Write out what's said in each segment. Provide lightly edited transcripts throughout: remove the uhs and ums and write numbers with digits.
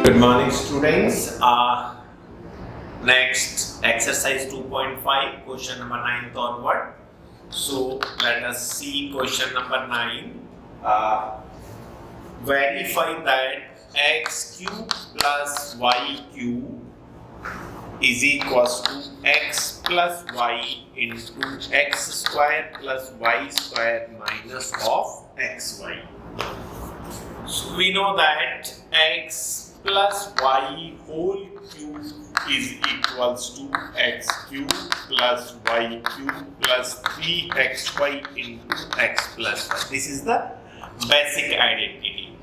Good morning, students. Next exercise 2.5, question number 9 onward. So let us see question number 9. Verify that x cube plus y cube is equals to x plus y into x square plus y square minus of xy. So we know that x plus y whole cube is equals to x cube plus y cube plus 3xy into x plus y. This is the basic identity.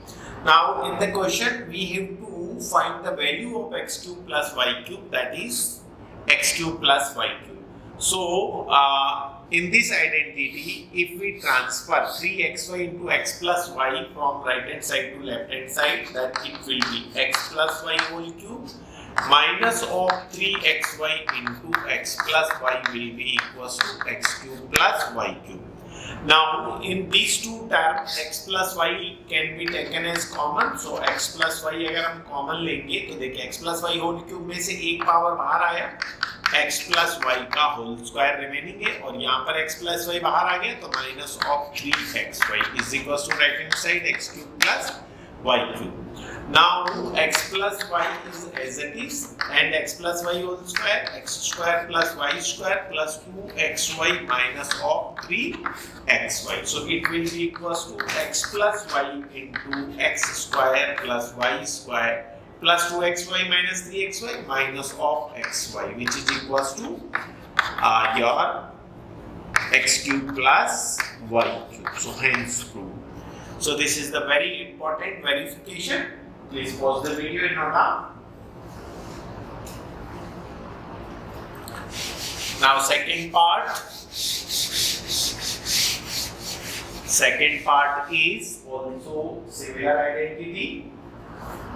Now in the question we have to find the value of x cube plus y cube, that is x cube plus y cube. So in this identity, if we transfer 3xy into x plus y from right hand side to left hand side, then it will be x plus y whole cube minus of 3xy into x plus y will be equals to x cube plus y cube. Now in these two terms x plus y can be taken as common. So x plus y अगर हम common लेंगे तो देखिए x plus y whole cube में से एक power बाहर आया, x plus y का whole square remaining है, और यहाँ पर x plus y बाहर आ गया तो minus of 3xy is equals to right hand side x cube plus y cube. Now x plus y is as it is, and x plus y whole square, x square plus y square plus 2xy minus of 3xy. So it will be equals to x plus y into x square plus y square plus 2xy minus 3xy minus of xy, which is equals to your x cube plus y cube. So hence true. So this is the very important verification. Please pause the video and note down. Now second part. Second part is also similar identity,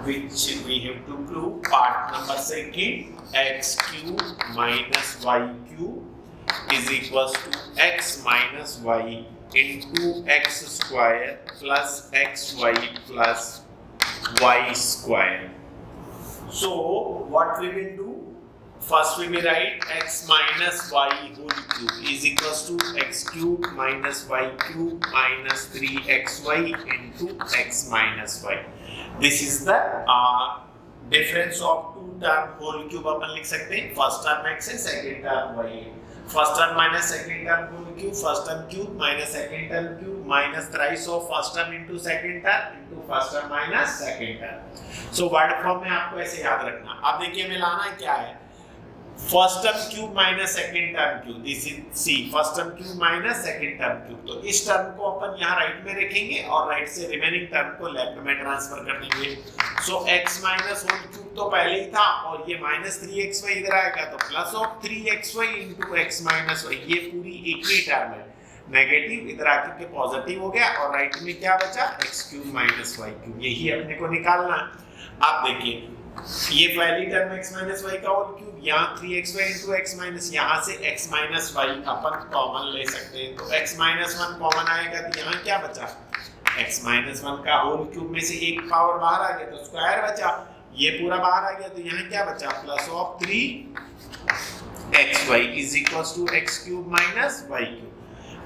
which we have to prove. Part number second, x cube minus y cube is equals to x minus y into x square plus xy plus y square. So what we will do? First we will write x minus y whole cube is equals to x cube minus y cube minus 3xy into x minus y. This is the difference of two term whole cube अपन लिख सकते हैं. First term x है, second term y है. First term minus second term whole cube, first term cube minus second term cube minus thrice of first term into second term into first term minus second term. So word form में आपको ऐसे याद रखना. अब देखिए मिलाना क्या है. First term cube minus second term cube, this is see first term cube minus second term cube. तो इस टर्म को अपन यहाँ राइट में रखेंगे और राइट से रिमेनिंग टर्म को लेफ्ट में ट्रांसफर कर देंगे. सो x माइनस होल क्यूब तो पहले ही था और ये माइनस 3xy इधर आएगा तो plus of 3xy into x माइनस y. ये पूरी एक ही टर्म है. नेगेटिव इधर आकर के पॉजिटिव हो गया और राइट में क्या बचा, x cube minus y cube. यही अपने को निकालना है. आप देखिए ये पहली टर्म x माइनस y का होल क्यूब, यहाँ 3xy into x माइनस, यहाँ से x माइनस y अपन कॉमन ले सकते हैं. तो x माइनस 1 कॉमन आएगा तो यहाँ क्या बचा, x माइनस 1 का होल क्यूब में से एक पावर बाहर आ गया तो स्क्वायर बचा. ये पूरा बाहर आ गया तो यहाँ क्या बचा, plus of 3xy is equals to x cube minus y cube.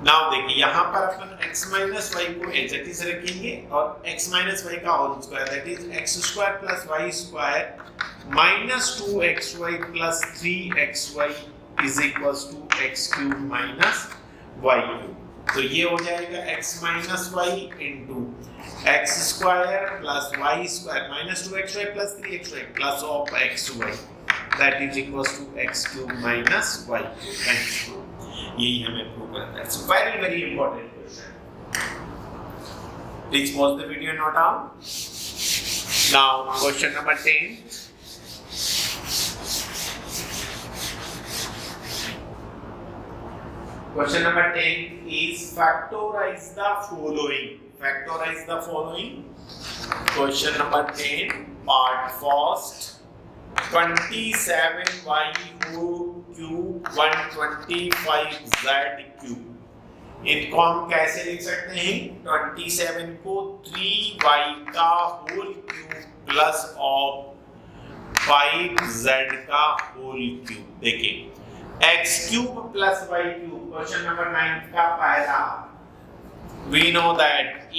Now देखिए यहाँ पर अपन x माइनस y को एज इट इज रखेंगे और x माइनस y का whole square that is x square plus y square minus 2xy plus 3xy is equals to x cube minus y cube. तो ये हो जाएगा x माइनस y into x square plus y square minus 2xy plus 3xy plus of xy that is equals to x cube minus y cube. यही हमें prove करना है. It's very very important question. Please pause the video and note down. Now question number 10. Question number 10 is factorize the following. Factorize the following. Question number 10 part first. 27y whole cube 125z cube. इनको हम कैसे लिख सकते हैं? 27 को 3y का whole cube plus of 5z का whole cube. देखिए x cube plus y cube, question number 9 का पहला, we know that a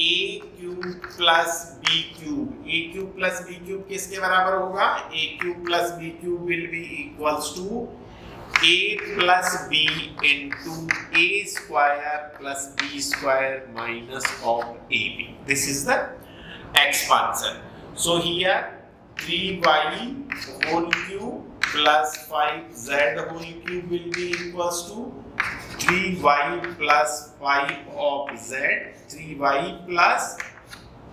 cube plus b cube, a cube plus b cube किसके बराबर होगा? a cube plus b cube will be equals to a plus b into a square plus b square minus of ab. This is the expansion. So here 3y whole cube plus 5z whole cube will be equals to 3y plus 5 of z, 3y plus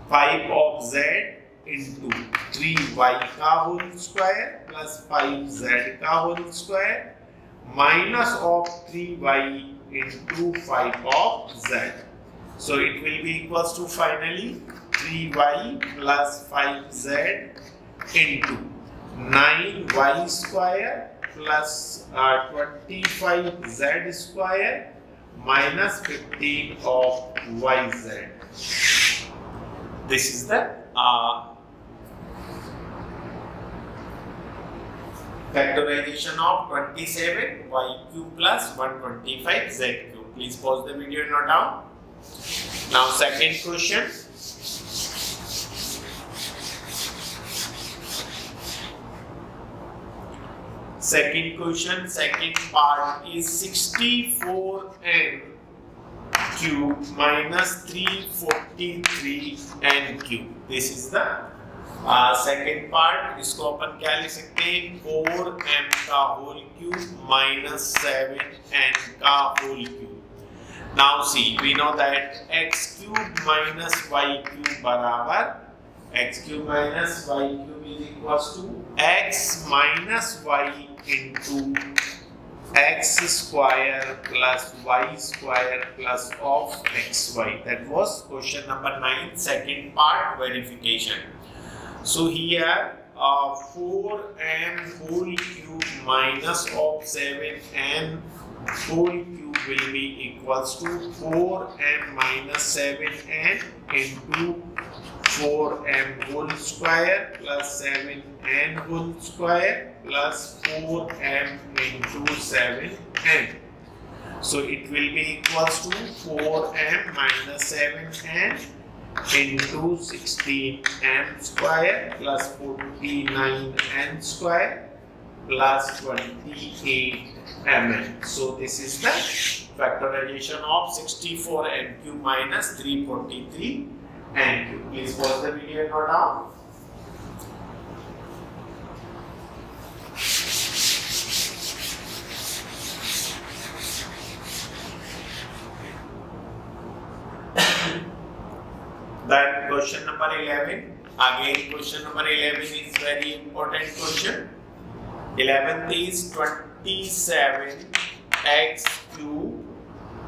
5 of z into 3y का whole square plus 5z का whole square minus of 3y into 5 of z. So it will be equals to finally 3y plus 5z into 9y square plus 25z square minus 15 of yz. This is the factorization of 27y cube plus 125z cube. Please pause the video and note down. Now second question. Second question, second part is 64n cube minus 343n cube. This is the second part. इसको अपन क्या लिख सकते हैं? 4m का whole cube minus 7n का whole cube. Now see, we know that x cube minus y cube बराबर x cube minus y cube is equals to x minus y into x square plus y square plus of xy. That was question number 9, second part, verification. So here 4m whole cube minus of 7n whole cube will be equals to 4m minus 7n into 4m whole square plus 7n whole square plus 4m into 7n. So it will be equals to 4m minus 7n into 16m square plus 49n square plus 28mn. So this is the factorization of 64n cube minus 343 n cube. Please pause the video and note down. Then question number 11. Again, question number 11 is very important question. 11th is 27x cube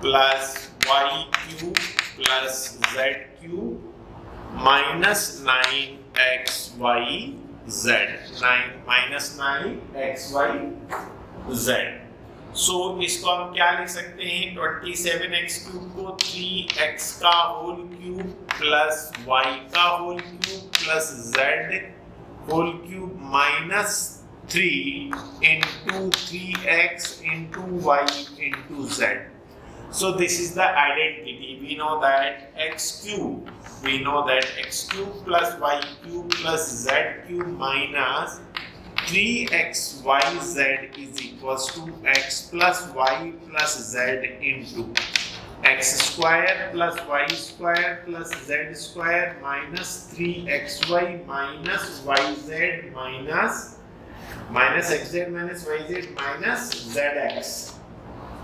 plus y cube plus z cube minus 9xy z. 9 minus 9xy z. So इसको हम क्या लिख सकते हैं? 27x cube को 3x का whole cube plus y का whole cube plus z whole cube minus 3 into 3x into y into z. So this is the identity. We know that x cube plus y cube plus z cube minus 3xyz is equals to x plus y plus z into x square plus y square plus z square minus 3xy minus yz minus xz minus yz minus zx.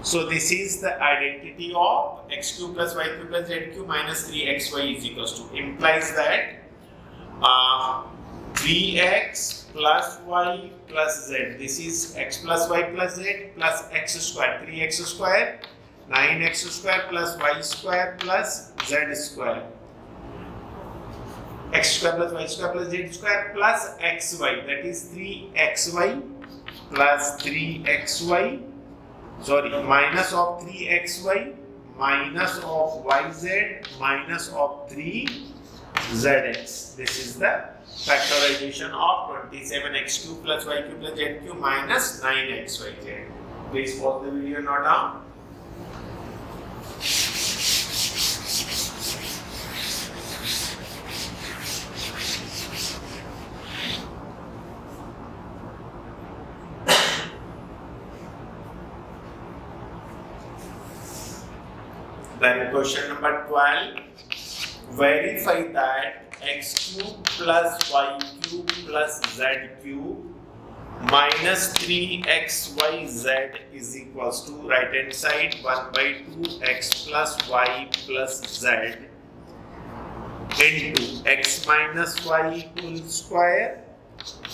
So this is the identity of x cube plus y cube plus z cube minus 3xy is equals to, implies that 3x plus y plus z. This is x plus y plus z plus x square, 3x square, 9x square plus y square plus z square. X square plus y square plus z square plus xy, that is 3xy plus 3xy, minus of 3xy minus of yz minus of 3zx. This is the factorization of 27x³ plus y³ plus z³ minus 9xyz. Please pause the video and note down. Then question number 12. Verify that x³ plus y³ plus z³ minus 3xyz is equals to right hand side 1/2 x plus y plus z into x minus y whole square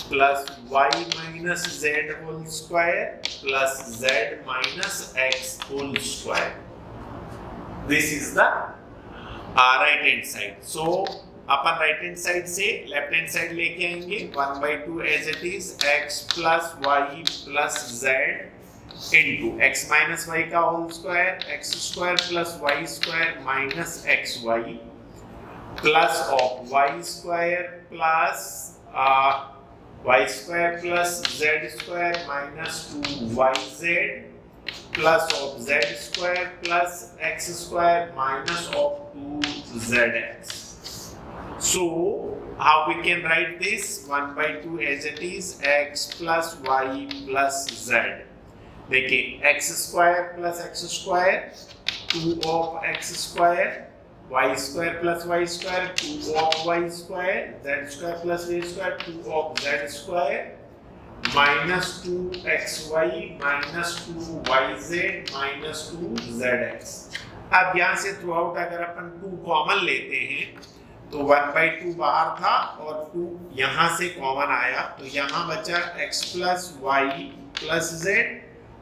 plus y minus z whole square plus z minus x whole square. This is the right hand side. So अपन right hand side से left hand side लेके आएंगे 1/2 as it is x plus y plus z into x minus y का whole square x square plus y square minus xy plus of y square plus z square minus 2yz plus of z square plus x square minus of 2zx. So how we can write this? 1/2 as it is x plus y plus z. देखिए x square plus x square 2 of x square, y square plus y square 2 of y square, z square plus z square 2 of z square minus 2xy minus 2yz minus 2zx. अब यहाँ से through out अगर अपन 2 common लेते हैं तो 1/2 बाहर था और 2 यहाँ से कॉमन आया तो यहाँ बचा x plus y plus z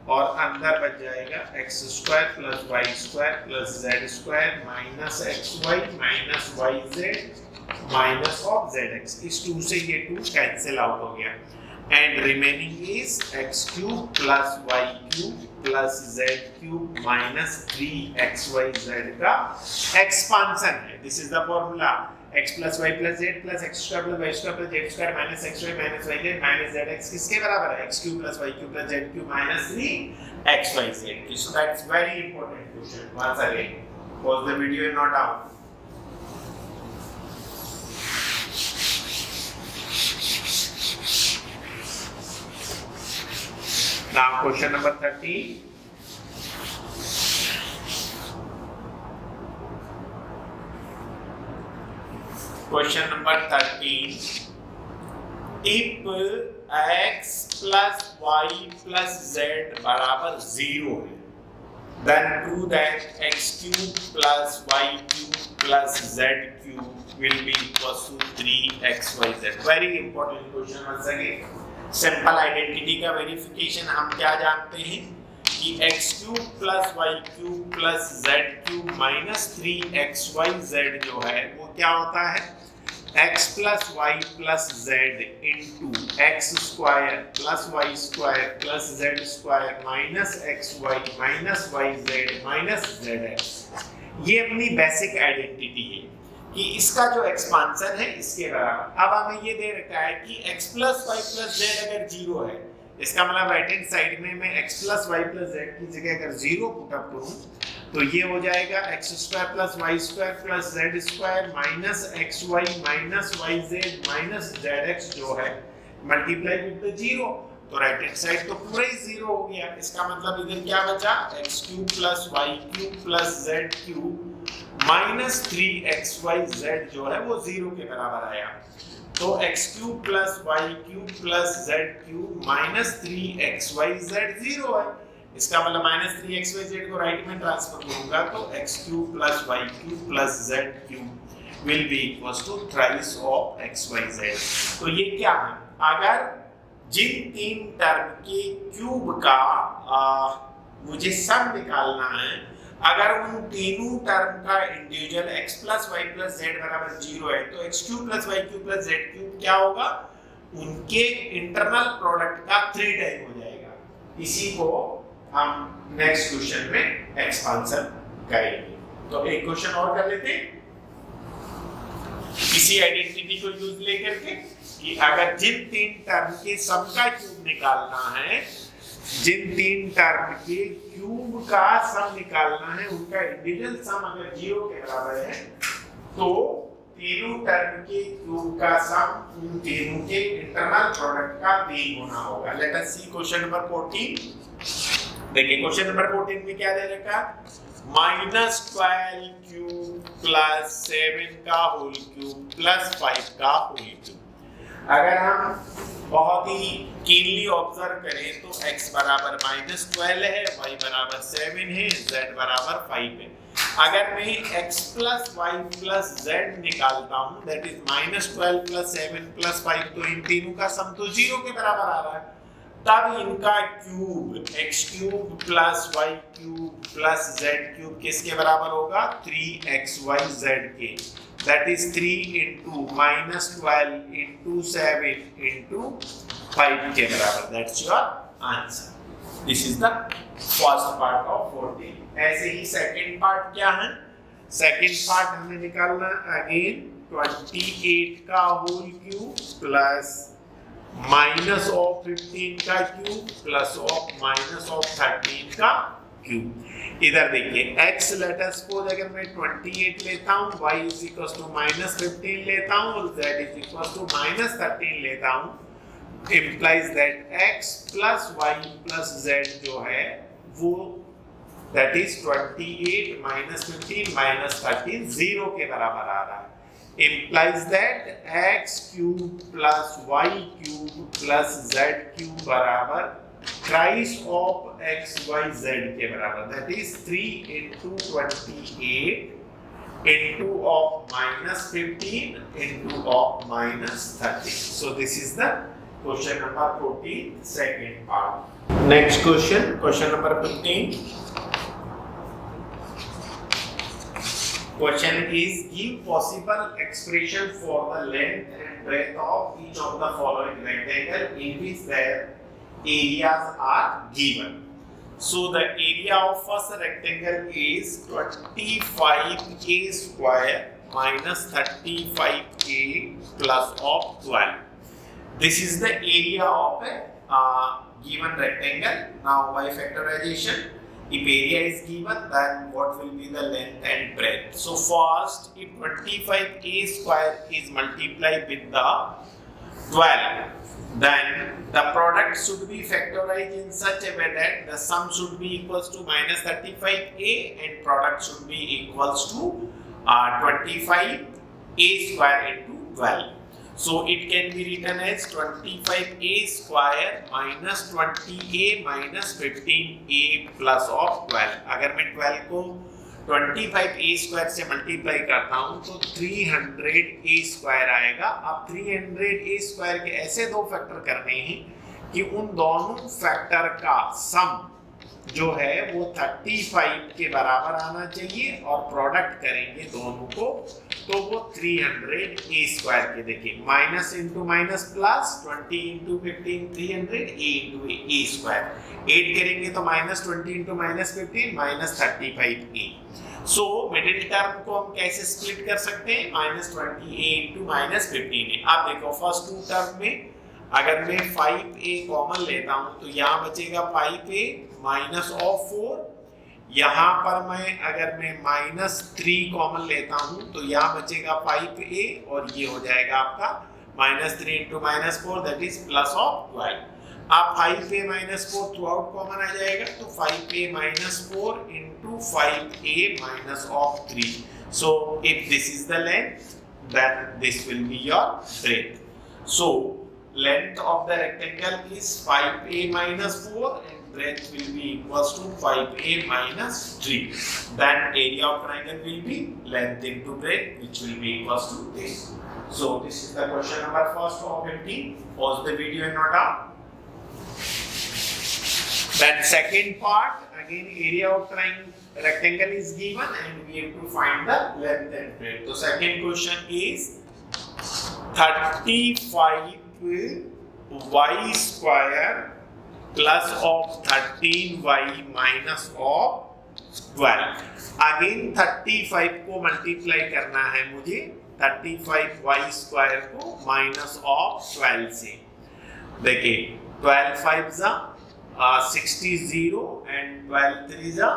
और अंदर बच जाएगा x square plus y square plus z square minus xy minus yz minus of zx. इस 2 से ये 2 कैंसिल आउट हो गया and remaining is x³ plus y³ plus z³ minus 3xyz का expansion है. This is the formula. x plus y plus z plus x square plus y square plus z square minus xy minus yz minus zx किसके बराबर है? x³ plus y³ plus z³ minus 3xyz. So that's very important question. Once again, pause the video and note down. Now question number 13. Question number 13. If x plus y plus z बराबर 0 है, then prove that x³ plus y³ plus z³ will be equal to 3xyz. Very important question once again. Simple identity का verification हम क्या जानते हैं कि x³ plus y³ plus z³ minus 3xyz जो है वो क्या होता है? x plus y plus z into x square plus y square plus z square minus xy minus yz minus zx. ये अपनी बेसिक आइडेंटिटी है कि इसका जो एक्सपांशन है इसके बराबर. अब हमें ये दे रखा है कि x plus y plus z अगर 0 है, इसका मतलब राइट हैंड साइड में मैं x plus y plus z की जगह अगर 0 पुट अप करूं तो ये हो जाएगा x square plus y square plus z square minus xy minus yz minus zx जो है मल्टीप्लाई विद 0. तो राइट हैंड साइड तो पूरा ही 0 हो गया. इसका मतलब इधर क्या बचा? x³ plus y³ plus z³ minus 3xyz जो है वो 0 के बराबर आया. तो x³ plus y³ plus z³ minus 3xyz 0 है. इसका मतलब minus 3xyz को राइट में ट्रांसफर करूंगा तो x³ plus y³ plus z³ will be equals to thrice of xyz. तो ये क्या है? अगर जिन 3 टर्म के क्यूब का मुझे सम निकालना है, अगर उन तीनों टर्म का individual x plus y plus z बराबर 0 है तो x³ plus y³ plus z³ क्या होगा? उनके इंटरनल प्रोडक्ट का 3 टाइम हो जाएगा. इसी को हम नेक्स्ट क्वेश्चन में एक्सपांशन करेंगे. तो एक क्वेश्चन और कर लेते हैं. इसी आइडेंटिटी को यूज लेकर के कि अगर जिन 3 टर्म के सम का क्यूब निकालना है, जिन 3 टर्म के क्यूब का सम निकालना है, उनका इंडिविजुअल सम अगर 0 के बराबर है तो तीनों टर्म के क्यूब का सम उन तीनों के इंटरनल प्रोडक्ट का 3 गुना होगा। लेट अस सी क्वेश्चन नंबर 14। देखिए क्वेश्चन नंबर 14 में क्या दे रखा, -12 क्यूब प्लस 7 का होल क्यूब प्लस 5 का होल क्यूब। अगर हम बहुत ही कीनली ऑब्जर्व करें तो x बराबर -12 है, y बराबर 7 है, z बराबर 5 है। अगर मैं x plus y plus z निकालता हूं, दैट इज -12 प्लस 7 प्लस 5, तो इन तीनों का सम तो 0 के बराबर आ रहा है। तब इनका cube x cube plus y cube plus z cube किसके बराबर होगा, 3xyz के। That is 3 into -12 into 7 into 5 के बराबर। That's your answer. This is the first part of 14. ऐसे ही second part क्या है? Second part हमें निकालना again 28 का whole cube plus minus of 15 का cube plus of minus of 13 का क्यूब। इधर देखिए x लेट अस सपोज अगर मैं 28 लेता हूं, y इज इक्वल टू -15 लेता हूं और z इज इक्वल टू -13 लेता हूं, implies that x plus y plus z जो है वो that is 28 -15 -13 0 के बराबर आ रहा है। implies that x cube plus y cube plus z cube बराबर ट्राइस ऑफ x y z के बराबर, that is 3 into 28 into of -15 into of -13. So this is the question number 14, second part. Next question, question number 15. Question is, give possible expression for the length and breadth of each of the following rectangle in which their areas are given. So the area of first rectangle is 25a square minus 35a plus of 12. This is the area of a given rectangle. Now by factorization, if area is given, then what will be the length and breadth? So first, if 25a square is multiplied with the 12, then the product should be factorized in such a way that the sum should be equals to -35a and product should be equals to 25a square into 12. So it can be written as 25a square minus 20a minus 15a plus of 12. अगर मैं 12 को 25a square से multiply करता हूं तो 300a square आएगा। अब 300a square के ऐसे दो फैक्टर करने हैं कि उन दोनों फैक्टर का सम जो है वो 35 के बराबर आना चाहिए और प्रोडक्ट करेंगे दोनों को तो वो 300a स्क्वायर के, देखिए minus into minus plus 20 into 15 300 a into a square, 8 करेंगे तो minus 20 into minus 15 minus 35a। So middle term को हम कैसे स्प्लिट कर सकते हैं, minus 20a into minus 15a। अब देखो फर्स्ट टू टर्म में अगर मैं 5a कॉमन लेता हूं तो यहाँ बचेगा 5a माइनस ऑफ 4, यहाँ पर अगर मैं माइनस 3 कॉमन लेता हूं तो यहाँ बचेगा 5a और ये हो जाएगा आपका minus 3 into minus 4 that is plus of 12। अब 5a minus 4 through out common आ जाएगा तो 5a minus 4 into 5a minus of 3। So if this is the length then this will be your breadth. So length of the rectangle is 5a minus 4 and breadth will be equals to 5a minus 3. Then area of triangle will be length into breadth, which will be equals to this. So this is the question number first of 15. Pause the video and note down. Then second part, again area of rectangle is given and we have to find the length and breadth. So second question is 35 y square plus of 13y minus of 12। Again 35 को multiply करना है मुझे 35y² को minus of 12 से। देखिए 12 5 जा 60 0 and 12 3 जा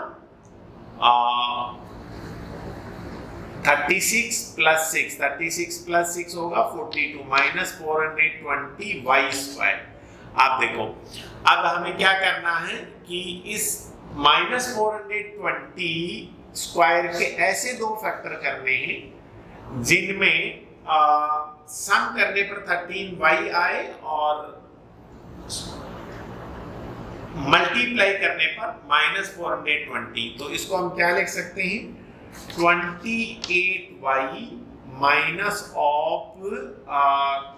36 plus 6, 36 plus 6 होगा 42 माइनस 420y²। आप देखो अब हमें क्या करना है कि इस माइनस 420 स्क्वायर के ऐसे दो फैक्टर करने हैं जिनमें सम करने पर 13y आए और मल्टीप्लाई करने पर माइनस 420। तो इसको हम क्या लिख सकते हैं 28y माइनस ऑफ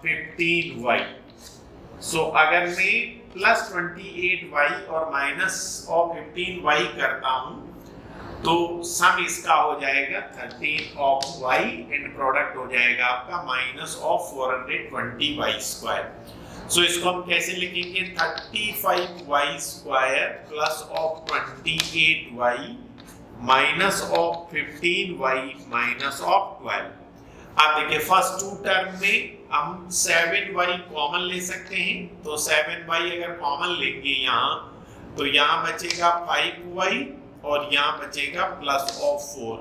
15y। सो अगर मैं प्लस 28y और माइनस ऑफ 15y करता हूं तो सम इसका हो जाएगा 13 ऑफ y एंड प्रोडक्ट हो जाएगा आपका माइनस ऑफ 420y²। सो इसको हम कैसे लिखेंगे 35y² plus of 28y minus of 15y minus of 12। अब देखिए फर्स्ट टू टर्म में हम 7y कॉमन ले सकते हैं, तो 7y अगर कॉमन लेंगे यहाँ तो यहाँ बचेगा 5y और यहाँ बचेगा प्लस ऑफ 4।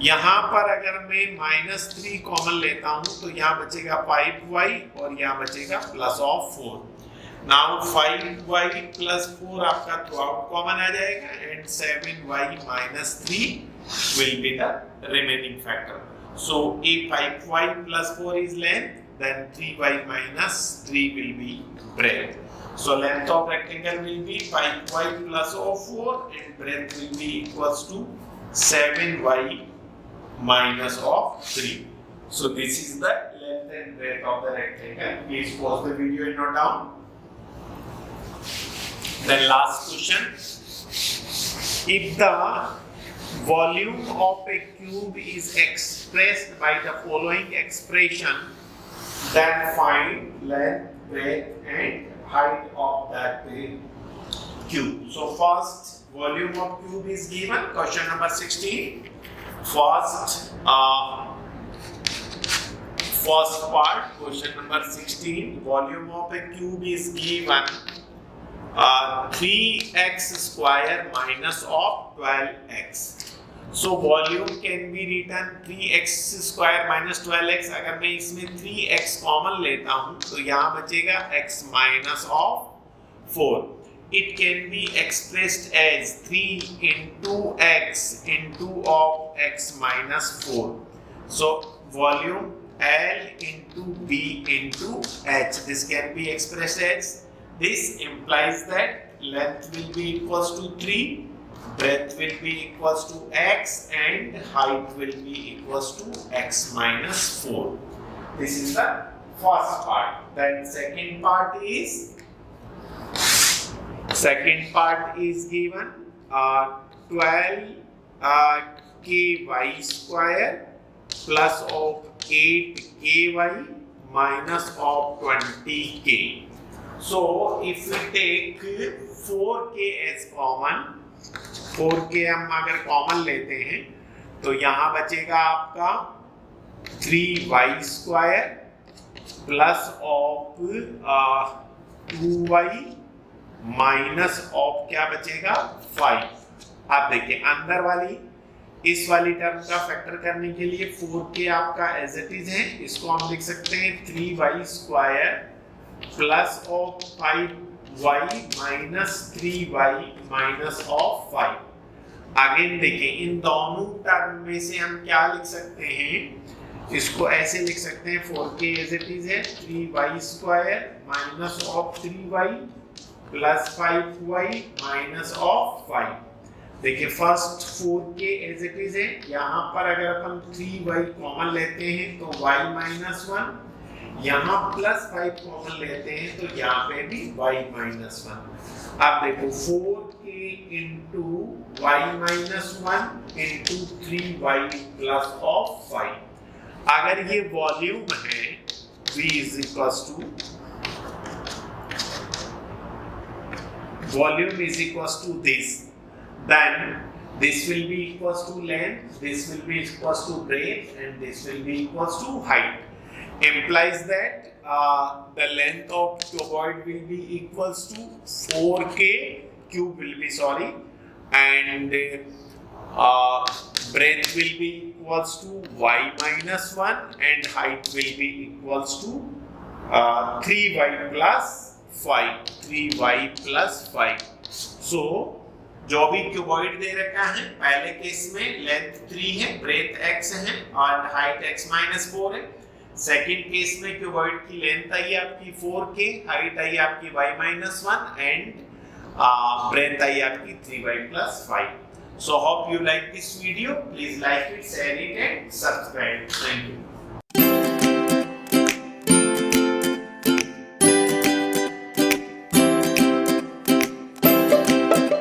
यहाँ पर अगर मैं -3 कॉमन लेता हूँ तो यहाँ बचेगा 5y और यहाँ बचेगा plus of 4। Now 5y plus 4 आपका थ्रू आउट कॉमन आ जाएगा and 7y -3 will be the remaining factor. So if 5y plus 4 is length, then 3y minus 3 will be breadth. So length of rectangle will be 5y plus 4 and breadth will be equals to 7y minus of 3. So this is the length and breadth of the rectangle. Please pause the video and note down. Then last question. If the volume of a cube is expressed by the following expression, then find length, breadth and height of that cube. So first volume of cube is given, question number 16. First part, question number 16, volume of a cube is given 3x² minus of 12x. So volume can be written 3x² minus 12x. अगर मैं इसमें 3x common लेता हूँ तो यहाँ बचेगा x minus of 4. It can be expressed as 3 into x into of x minus 4. So volume L into B into h. This can be expressed as, this implies that length will be equals to 3, breadth will be equals to x and height will be equals to x minus 4. This is the first part. Then second part is given 12ky² plus of 8ky minus of 20k. So if we take 4k as common, 4k हम अगर common लेते हैं तो यहाँ बचेगा आपका 3y² plus of 2y minus of क्या बचेगा 5। आप देखिए अंदर वाली इस वाली टर्म का फैक्टर करने के लिए 4k आपका एज इट इज है, इसको हम लिख सकते हैं 3y² plus of 5y minus 3y minus of 5। Again देखिए इन दोनों टर्म में से हम क्या लिख सकते हैं, इसको ऐसे लिख सकते हैं 4k एज इट इज है 3y² minus of 3y plus 5y minus of 5। देखिए first 4k as it is है, यहाँ पर अगर अपन 3y कॉमन लेते हैं तो y माइनस 1, यहाँ प्लस 5 कॉमन लेते हैं तो यहाँ पे भी y माइनस 1। अब देखो 4k into y minus 1 into 3y plus of 5। अगर ये वॉल्यूम है v is equals to volume is equals to this, then This will be equals to length, this will be equals to breadth, and this will be equals to height. Implies that the length of cuboid will be equals to 4k, cube will be sorry, and breadth will be equals to y minus 1, and height will be equals to 3y plus 5. 3y plus 5. So जो भी cuboid दे रखा है, पहले case में length 3 है, breath x है और height x minus 4 है। सेकंड केस में क्यूबॉइड की लेंथ आई आपकी 4k, हाइट आई आपकी y माइनस 1 एंड ब्रेथ आई आपकी 3y plus 5. So hope you like this video. Please like it, share it and subscribe. Thank you.